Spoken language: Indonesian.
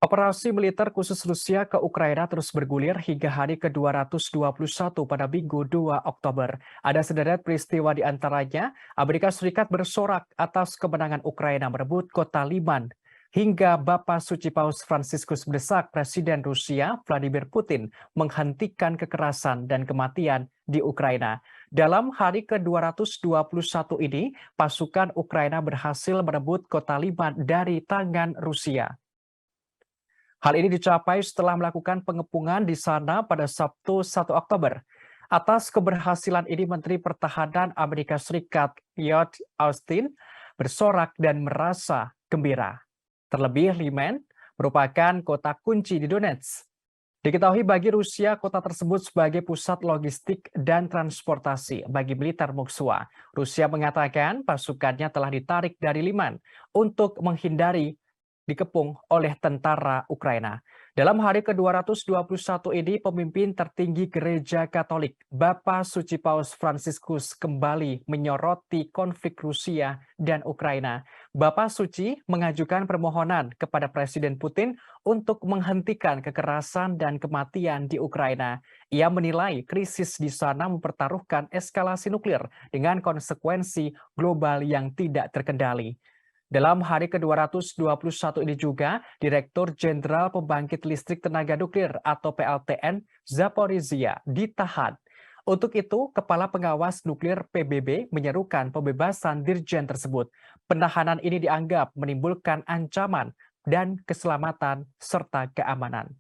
Operasi militer khusus Rusia ke Ukraina terus bergulir hingga hari ke-221 pada Minggu 2 Oktober. Ada sederet peristiwa di antaranya, Amerika Serikat bersorak atas kemenangan Ukraina merebut kota Liman, hingga Bapak Suci Paus Fransiskus mendesak Presiden Rusia Vladimir Putin menghentikan kekerasan dan kematian di Ukraina. Dalam hari ke-221 ini, pasukan Ukraina berhasil merebut kota Liman dari tangan Rusia. Hal ini dicapai setelah melakukan pengepungan di sana pada Sabtu 1 Oktober. Atas keberhasilan ini, Menteri Pertahanan Amerika Serikat Lloyd Austin bersorak dan merasa gembira. Terlebih, Liman merupakan kota kunci di Donetsk. Diketahui bagi Rusia, kota tersebut sebagai pusat logistik dan transportasi bagi militer musuh. Rusia mengatakan pasukannya telah ditarik dari Liman untuk menghindari dikepung oleh tentara Ukraina. Dalam hari ke-221 ini, pemimpin tertinggi Gereja Katolik, Bapak Suci Paus Fransiskus kembali menyoroti konflik Rusia dan Ukraina. Bapak Suci mengajukan permohonan kepada Presiden Putin untuk menghentikan kekerasan dan kematian di Ukraina. Ia menilai krisis di sana mempertaruhkan eskalasi nuklir dengan konsekuensi global yang tidak terkendali. Dalam hari ke-221 ini juga, Direktur Jenderal Pembangkit Listrik Tenaga Nuklir atau PLTN Zaporizhia ditahan. Untuk itu, Kepala Pengawas Nuklir PBB menyerukan pembebasan dirjen tersebut. Penahanan ini dianggap menimbulkan ancaman dan keselamatan serta keamanan.